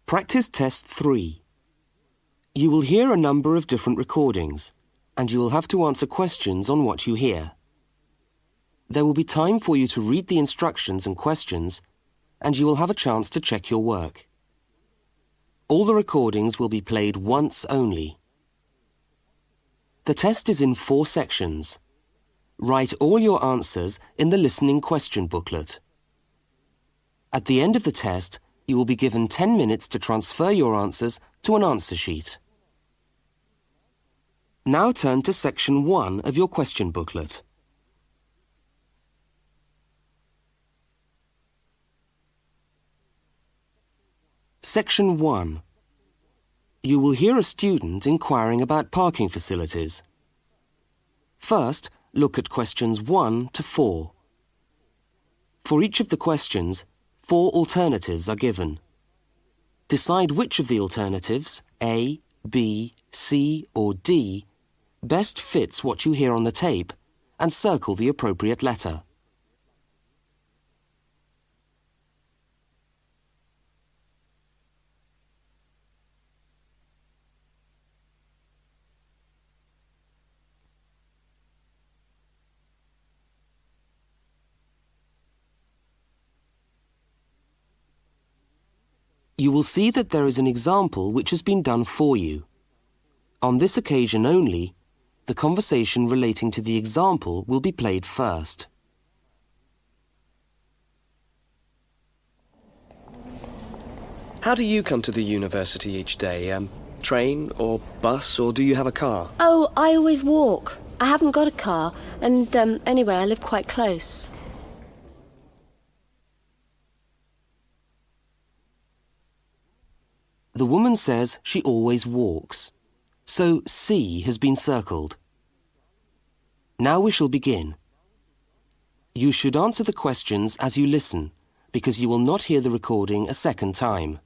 Practice Test 3. You will hear a number of different recordings, and you will have to answer questions on what you hear. There will be time for you to read the instructions and questions, and you will have a chance to check your work. All the recordings will be played once only. The test is in 4 sections. Write all your answers in the listening question booklet. At the end of the test, you will be given 10 minutes to transfer your answers to an answer sheet. Now turn to section 1 of your question booklet. Section 1. You will hear a student inquiring about parking facilities. First, look at questions 1 to 4. For each of the questions, 4 alternatives are given. Decide which of the alternatives, A, B, C or D, best fits what you hear on the tape and circle the appropriate letter. You will see that there is an example which has been done for you. On this occasion only, the conversation relating to the example will be played first. How do you come to the university each day? Train or bus, or do you have a car? Oh, I always walk. I haven't got a car, and anyway, I live quite close. The woman says she always walks, so C has been circled. Now we shall begin. You should answer the questions as you listen, because you will not hear the recording a second time.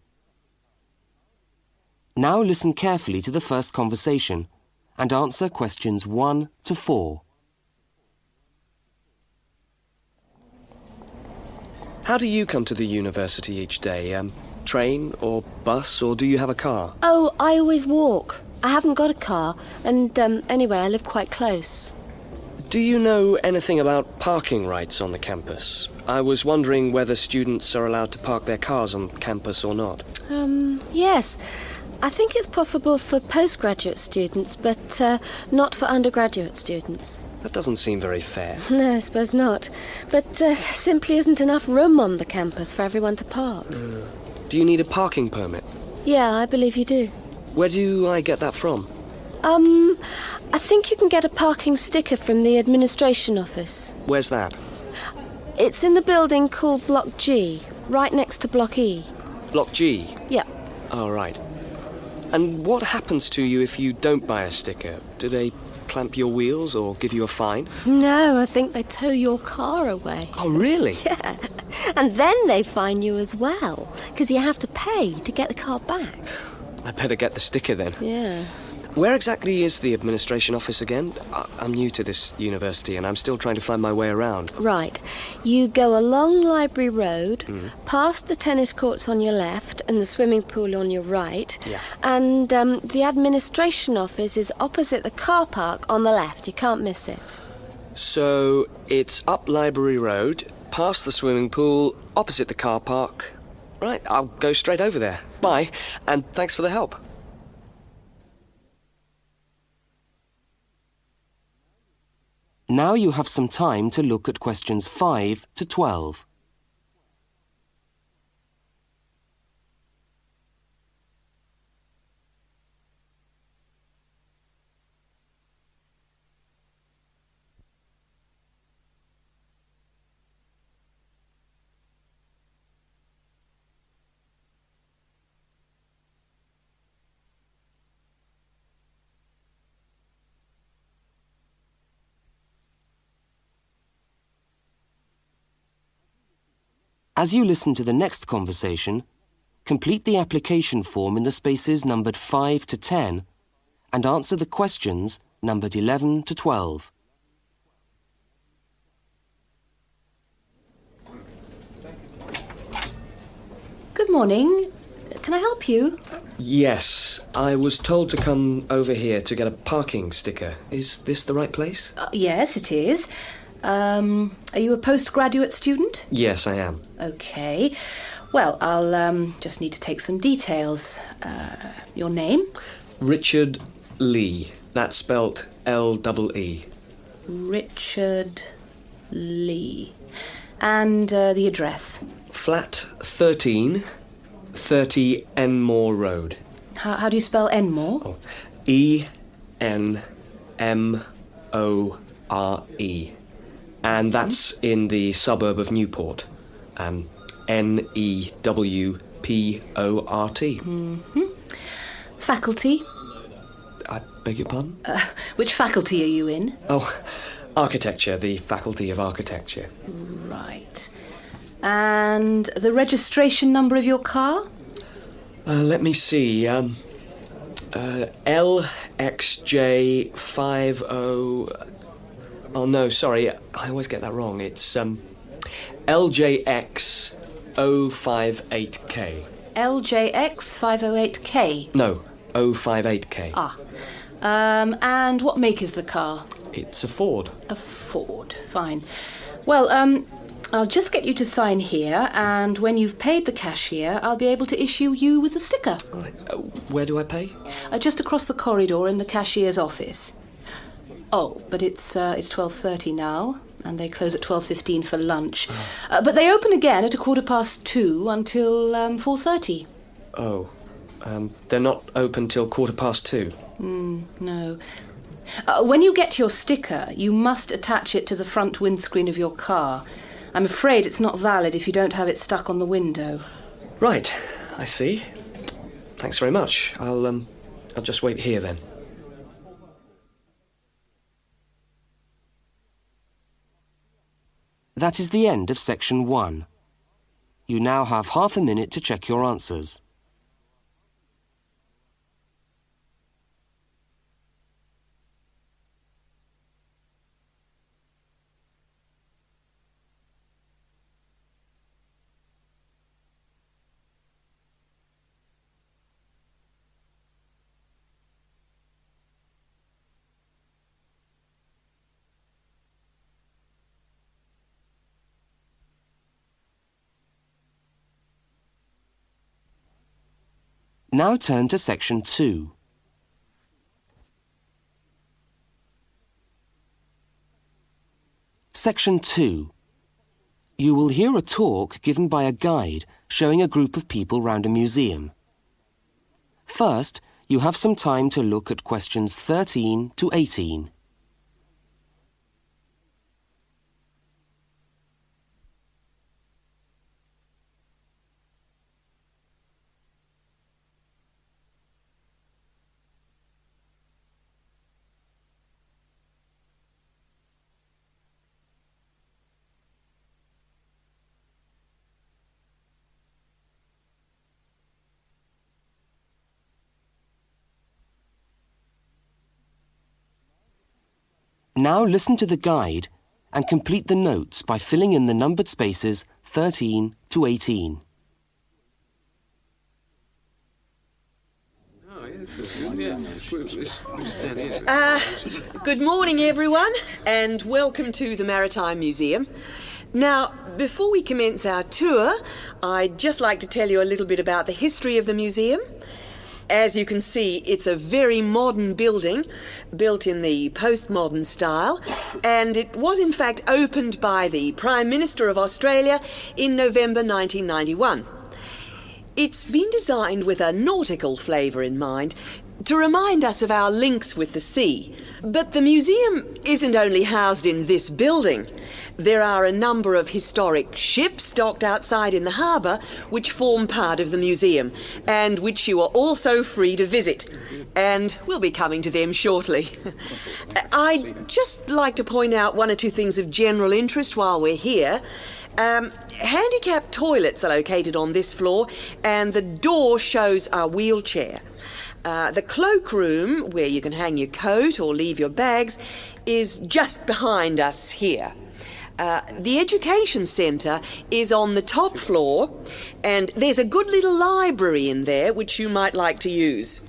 Now listen carefully to the first conversation and answer questions 1 to 4. How do you come to the university each day? Train or bus, or do you have a car? Oh, I always walk. I haven't got a car, and anyway, I live quite close. Do you know anything about parking rights on the campus? I was wondering whether students are allowed to park their cars on campus or not. Yes. I think it's possible for postgraduate students, but not for undergraduate students. That doesn't seem very fair. No, I suppose not. But there simply isn't enough room on the campus for everyone to park. Do you need a parking permit? Yeah, I believe you do. Where do I get that from? I think you can get a parking sticker from the administration office. Where's that? It's in the building called Block G, right next to Block E. Block G? Yeah. Oh, right. And what happens to you if you don't buy a sticker? Do they clamp your wheels or give you a fine? No, I think they tow your car away. Oh, really? Yeah. And then they fine you as well, because you have to pay to get the car back. I better get the sticker then. Yeah. Where exactly is the administration office again? I'm new to this university and I'm still trying to find my way around. Right. You go along Library Road, past the tennis courts on your left and the swimming pool on your right. Yeah. And the administration office is opposite the car park on the left. You can't miss it. So it's up Library Road, past the swimming pool, opposite the car park. Right, I'll go straight over there. Bye, and thanks for the help. Now you have some time to look at questions 5 to 12. As you listen to the next conversation, complete the application form in the spaces numbered 5 to 10 and answer the questions numbered 11 to 12. Good morning. Can I help you? Yes, I was told to come over here to get a parking sticker. Is this the right place? Yes, it is. Are you a postgraduate student? Yes, I am. Okay. Well, I'll just need to take some details. Your name? Richard Lee. That's spelt L-E-E. Richard Lee. And the address? Flat 13, 30 Enmore Road. How do you spell Enmore? Oh, E-N-M-O-R-E. And that's in the suburb of Newport. N-E-W-P-O-R-T. Mm-hmm. Faculty? I beg your pardon? Which faculty are you in? Oh, architecture, the Faculty of Architecture. Right. And the registration number of your car? Let me see. LXJ50... Oh, no, sorry. I always get that wrong. It's LJX058K. LJX508K? No, 058K. Ah. And what make is the car? It's a Ford. A Ford. Fine. Well, I'll just get you to sign here, and when you've paid the cashier, I'll be able to issue you with a sticker. All right. Where do I pay? Just across the corridor in the cashier's office. Oh, but it's 12:30 now, and they close at 12:15 for lunch. But they open again at 2:15 until 4:30. Oh, they're not open till 2:15. No. When you get your sticker, you must attach it to the front windscreen of your car. I'm afraid it's not valid if you don't have it stuck on the window. Right, I see. Thanks very much. I'll just wait here then. That is the end of section 1. You now have half a minute to check your answers. Now turn to section 2. Section 2. You will hear a talk given by a guide showing a group of people round a museum. First, you have some time to look at questions 13 to 18. Now listen to the guide and complete the notes by filling in the numbered spaces 13 to 18. Good morning, everyone, and welcome to the Maritime Museum. Now, before we commence our tour, I'd just like to tell you a little bit about the history of the museum. As you can see, it's a very modern building, built in the postmodern style, and it was in fact opened by the Prime Minister of Australia in November 1991. It's been designed with a nautical flavour in mind, to remind us of our links with the sea. But the museum isn't only housed in this building. There are a number of historic ships docked outside in the harbour which form part of the museum and which you are also free to visit. And we'll be coming to them shortly. I'd just like to point out one or two things of general interest while we're here. Handicapped toilets are located on this floor, and the door shows a wheelchair. The cloakroom, where you can hang your coat or leave your bags, is just behind us here. The Education Centre is on the top floor, and there's a good little library in there which you might like to use.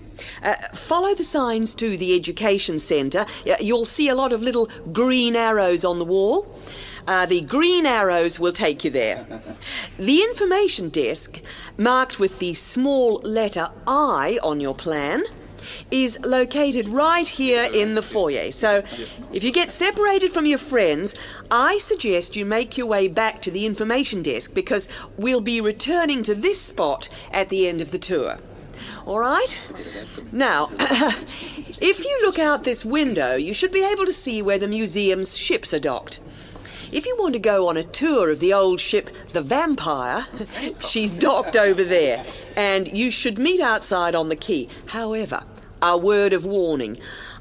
Follow the signs to the Education Centre. You'll see a lot of little green arrows on the wall. The green arrows will take you there. The information desk, marked with the small letter I on your plan, is located right here in the foyer. So if you get separated from your friends, I suggest you make your way back to the information desk because we'll be returning to this spot at the end of the tour. All right? Now, if you look out this window, you should be able to see where the museum's ships are docked. If you want to go on a tour of the old ship, the Vampire, she's docked over there, and you should meet outside on the quay. However, a word of warning,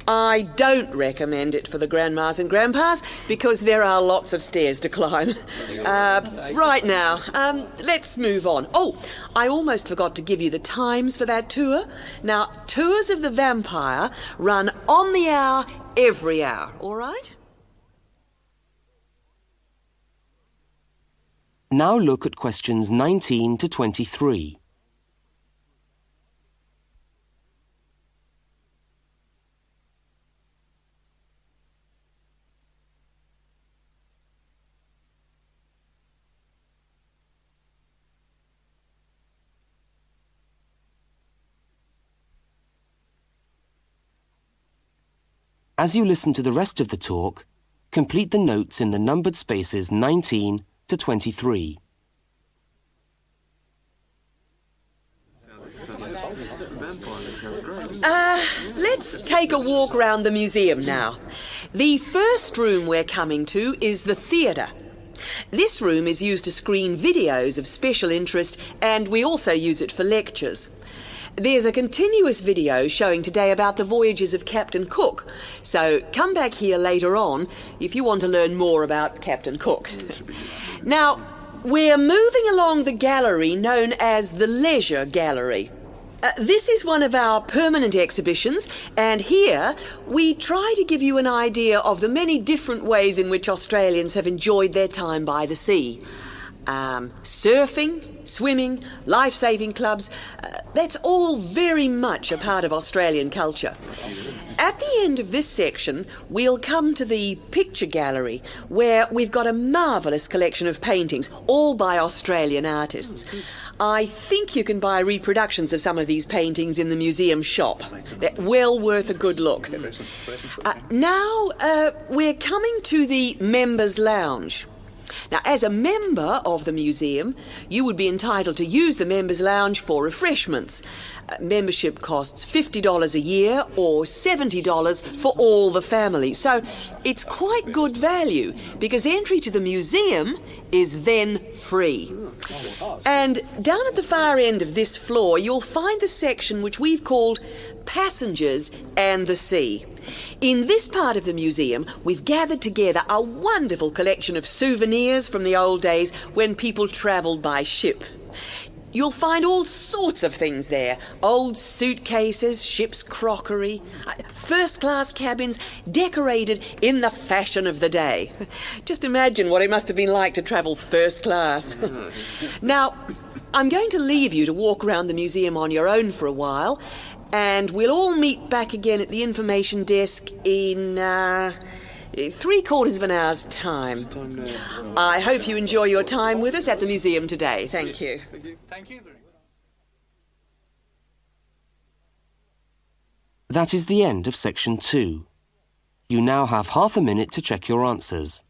I don't recommend it for the grandmas and grandpas because there are lots of stairs to climb. Right now, let's move on. Oh, I almost forgot to give you the times for that tour. Now, tours of the Vampire run on the hour, every hour, all right? Now look at questions 19 to 23. As you listen to the rest of the talk, complete the notes in the numbered spaces 19 to 23. Let's take a walk around the museum now. The first room we're coming to is the theatre. This room is used to screen videos of special interest, and we also use it for lectures. There's a continuous video showing today about the voyages of Captain Cook, so come back here later on if you want to learn more about Captain Cook. Now, we're moving along the gallery known as the Leisure Gallery. This is one of our permanent exhibitions, and here we try to give you an idea of the many different ways in which Australians have enjoyed their time by the sea. Surfing, swimming, life-saving clubs, that's all very much a part of Australian culture. At the end of this section, we'll come to the picture gallery, where we've got a marvellous collection of paintings, all by Australian artists. I think you can buy reproductions of some of these paintings in the museum shop. They're well worth a good look. Now, we're coming to the Members' Lounge. Now, as a member of the museum, you would be entitled to use the Members' Lounge for refreshments. Membership costs $50 a year or $70 for all the family. So it's quite good value because entry to the museum is then free. And down at the far end of this floor, you'll find the section which we've called Passengers and the Sea. In this part of the museum, we've gathered together a wonderful collection of souvenirs from the old days when people travelled by ship. You'll find all sorts of things there. Old suitcases, ship's crockery, first-class cabins decorated in the fashion of the day. Just imagine what it must have been like to travel first class. Now, I'm going to leave you to walk around the museum on your own for a while, and we'll all meet back again at the information desk in 3/4 of an hour's time. I hope you enjoy your time with us at the museum today. Thank you. Thank you very much. That is the end of section 2. You now have half a minute to check your answers.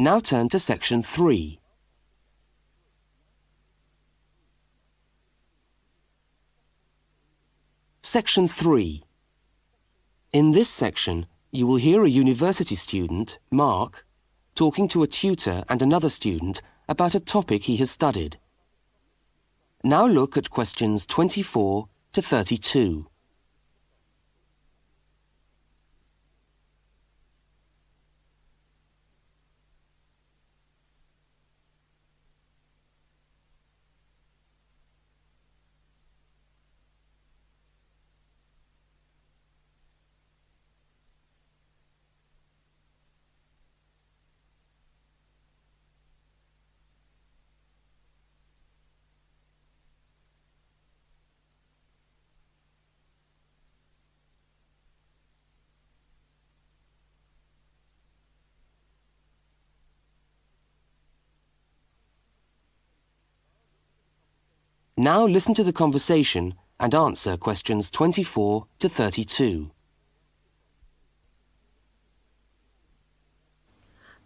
Now turn to section 3. Section 3. In this section, you will hear a university student, Mark, talking to a tutor and another student about a topic he has studied. Now look at questions 24 to 32. Now listen to the conversation and answer questions 24 to 32.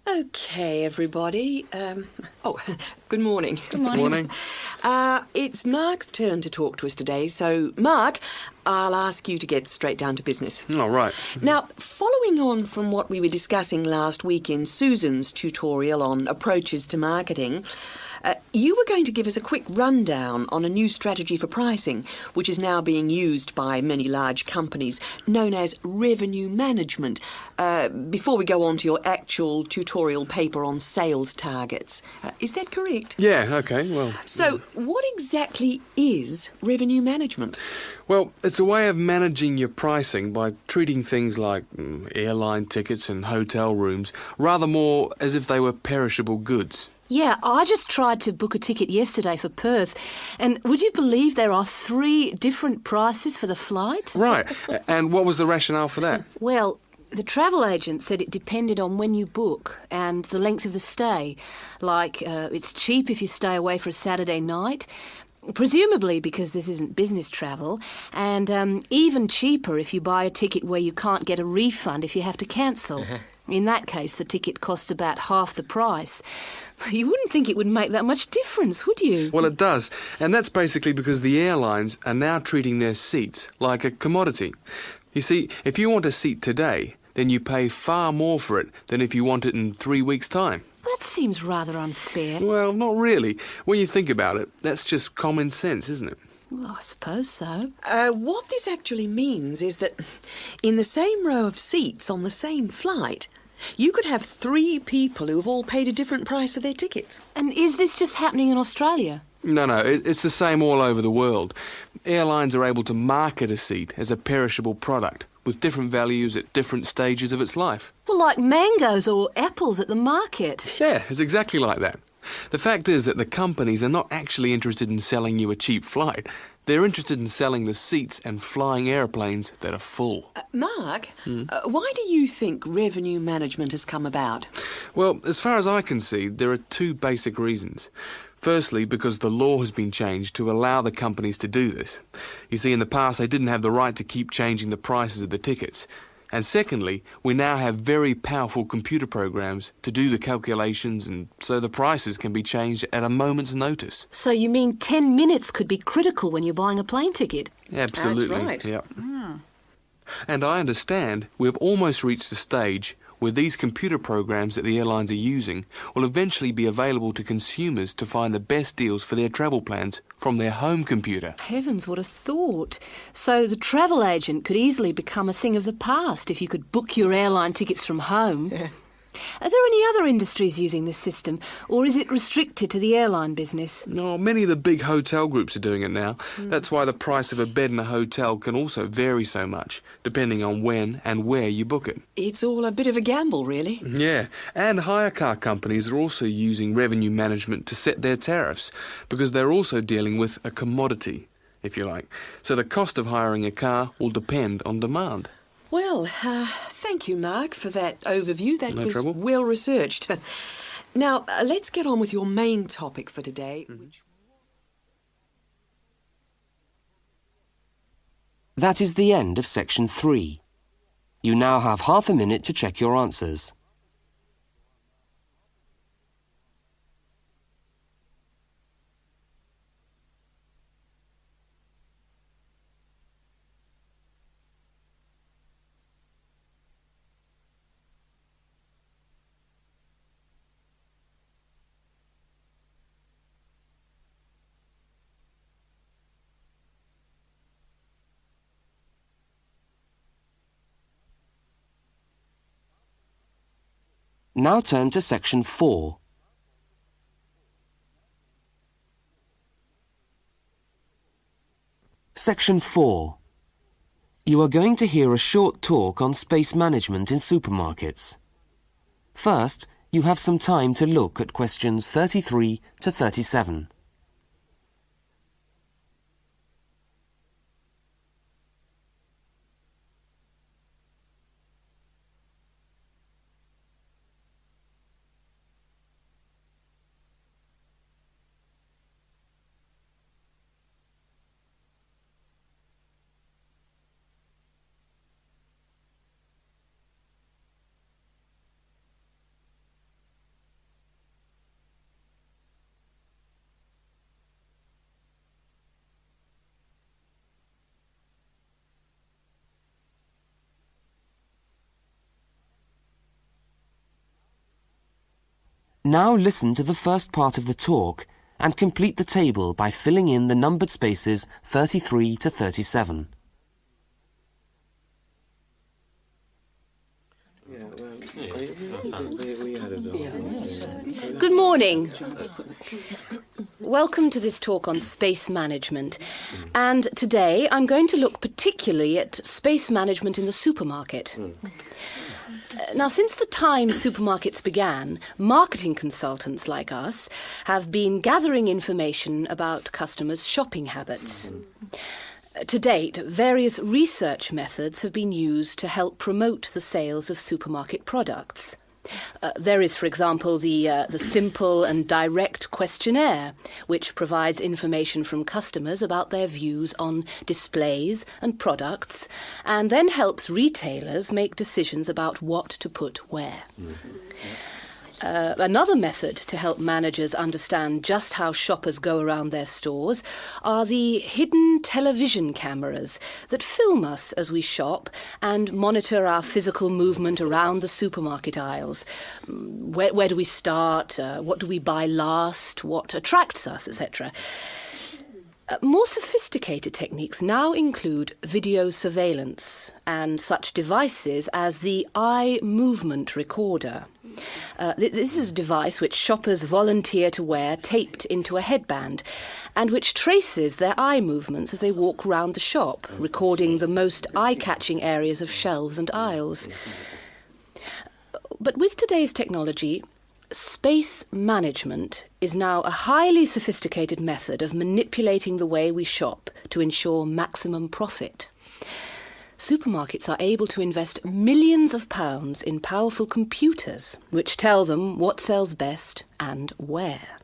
Okay, everybody. Good morning. Good morning. It's Mark's turn to talk to us today, so Mark, I'll ask you to get straight down to business. All right. Now, following on from what we were discussing last week in Susan's tutorial on approaches to marketing, you were going to give us a quick rundown on a new strategy for pricing, which is now being used by many large companies, known as revenue management, before we go on to your actual tutorial paper on sales targets. Is that correct? Yeah, okay, well... So, what exactly is revenue management? Well, it's a way of managing your pricing by treating things like airline tickets and hotel rooms rather more as if they were perishable goods. Yeah, I just tried to book a ticket yesterday for Perth, and would you believe there are 3 different prices for the flight? Right, and what was the rationale for that? Well, the travel agent said it depended on when you book and the length of the stay. Like, it's cheap if you stay away for a Saturday night, presumably because this isn't business travel, and even cheaper if you buy a ticket where you can't get a refund if you have to cancel. In that case, the ticket costs about half the price. You wouldn't think it would make that much difference, would you? Well, it does, and that's basically because the airlines are now treating their seats like a commodity. You see, if you want a seat today, then you pay far more for it than if you want it in 3 weeks' time. That seems rather unfair. Well, not really. When you think about it, that's just common sense, isn't it? Well, I suppose so. What this actually means is that in the same row of seats on the same flight, you could have 3 people who have all paid a different price for their tickets. And is this just happening in Australia? No, it's the same all over the world. Airlines are able to market a seat as a perishable product with different values at different stages of its life. Well, like mangoes or apples at the market. Yeah, it's exactly like that. The fact is that the companies are not actually interested in selling you a cheap flight. They're interested in selling the seats and flying airplanes that are full. Mark, why do you think revenue management has come about? Well, as far as I can see, there are 2 basic reasons. Firstly, because the law has been changed to allow the companies to do this. You see, in the past, they didn't have the right to keep changing the prices of the tickets. And secondly, we now have very powerful computer programs to do the calculations, and so the prices can be changed at a moment's notice. So you mean 10 minutes could be critical when you're buying a plane ticket? Absolutely. That's right. Yeah. And I understand we've almost reached the stage where these computer programs that the airlines are using will eventually be available to consumers to find the best deals for their travel plans from their home computer. Heavens, what a thought. So the travel agent could easily become a thing of the past if you could book your airline tickets from home. Are there any other industries using this system, or is it restricted to the airline business? No, many of the big hotel groups are doing it now. That's why the price of a bed in a hotel can also vary so much, depending on when and where you book it. It's all a bit of a gamble, really. Yeah, and hire car companies are also using revenue management to set their tariffs, because they're also dealing with a commodity, if you like. So the cost of hiring a car will depend on demand. Well, thank you, Mark, for that overview. That No was trouble. well researched. Now, let's get on with your main topic for today. That is the end of section 3. You now have half a minute to check your answers. Now turn to section 4. Section 4. You are going to hear a short talk on space management in supermarkets. First, you have some time to look at questions 33 to 37. Now listen to the first part of the talk and complete the table by filling in the numbered spaces 33 to 37. Good morning. Welcome to this talk on space management. And today I'm going to look particularly at space management in the supermarket. Now, since the time supermarkets began, marketing consultants like us have been gathering information about customers' shopping habits. To date, various research methods have been used to help promote the sales of supermarket products. There is, for example, the simple and direct questionnaire, which provides information from customers about their views on displays and products, and then helps retailers make decisions about what to put where. Another method to help managers understand just how shoppers go around their stores are the hidden television cameras that film us as we shop and monitor our physical movement around the supermarket aisles. Where do we start? What do we buy last? What attracts us, etc. More sophisticated techniques now include video surveillance and such devices as the eye movement recorder. This is a device which shoppers volunteer to wear taped into a headband and which traces their eye movements as they walk round the shop, recording the most eye-catching areas of shelves and aisles. But with today's technology, space management is now a highly sophisticated method of manipulating the way we shop to ensure maximum profit. Supermarkets are able to invest millions of pounds in powerful computers which tell them what sells best and where.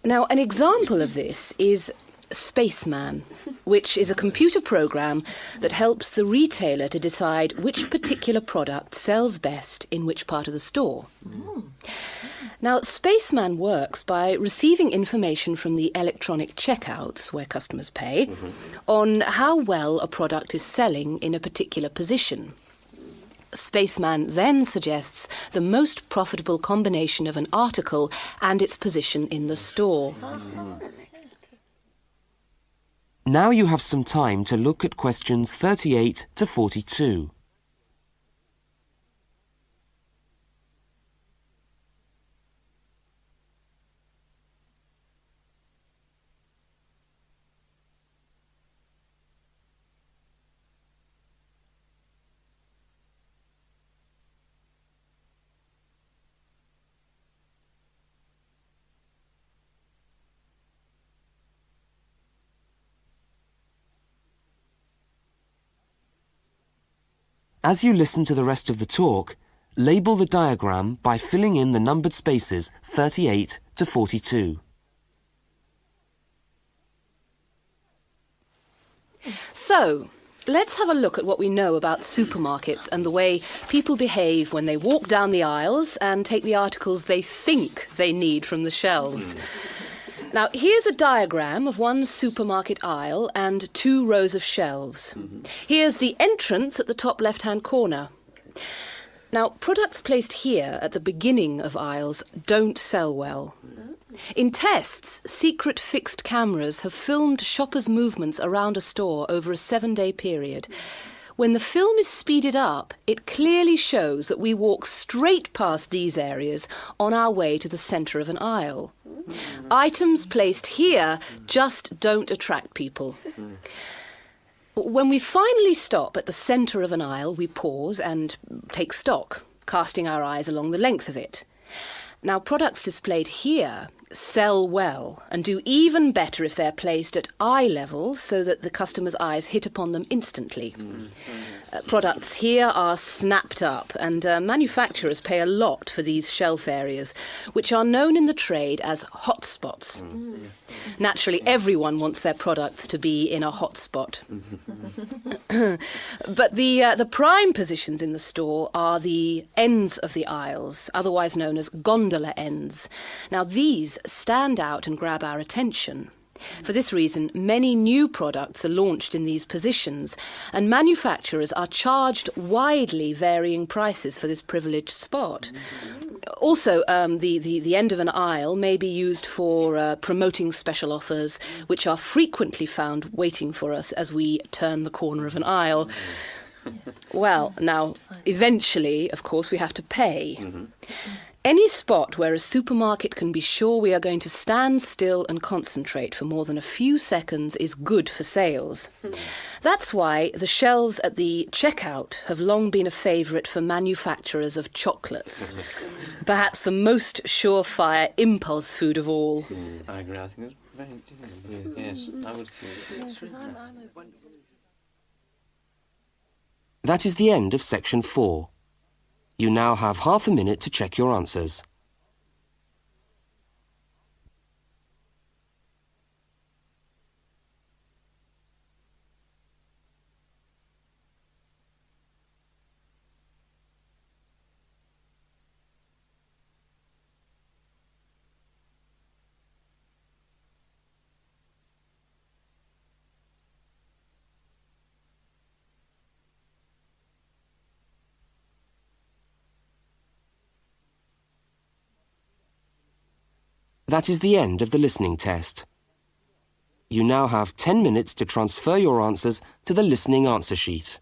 Now, an example of this is Spaceman, which is a computer program that helps the retailer to decide which particular product sells best in which part of the store. Now, Spaceman works by receiving information from the electronic checkouts, where customers pay, on how well a product is selling in a particular position. Spaceman then suggests the most profitable combination of an article and its position in the store. Now you have some time to look at questions 38 to 42. As you listen to the rest of the talk, label the diagram by filling in the numbered spaces 38 to 42. So, let's have a look at what we know about supermarkets and the way people behave when they walk down the aisles and take the articles they think they need from the shelves. Now, here's a diagram of one supermarket aisle and 2 rows of shelves. Here's the entrance at the top left-hand corner. Now, products placed here at the beginning of aisles don't sell well. In tests, secret fixed cameras have filmed shoppers' movements around a store over a 7-day period. When the film is speeded up, it clearly shows that we walk straight past these areas on our way to the centre of an aisle. Items placed here just don't attract people. When we finally stop at the centre of an aisle, we pause and take stock, casting our eyes along the length of it. Now, products displayed here sell well and do even better if they're placed at eye level so that the customer's eyes hit upon them instantly. Products here are snapped up, and manufacturers pay a lot for these shelf areas, which are known in the trade as hotspots. Naturally, everyone wants their products to be in a hotspot. But the prime positions in the store are the ends of the aisles, otherwise known as gondola ends. Now, these stand out and grab our attention. For this reason, many new products are launched in these positions, and manufacturers are charged widely varying prices for this privileged spot. Also, the end of an aisle may be used for promoting special offers, which are frequently found waiting for us as we turn the corner of an aisle. Well, now, eventually, of course, we have to pay. Any spot where a supermarket can be sure we are going to stand still and concentrate for more than a few seconds is good for sales. That's why the shelves at the checkout have long been a favourite for manufacturers of chocolates. Perhaps the most surefire impulse food of all. I agree. I think it's very... Yes, I would... That is the end of section 4. You now have half a minute to check your answers. That is the end of the listening test. You now have 10 minutes to transfer your answers to the listening answer sheet.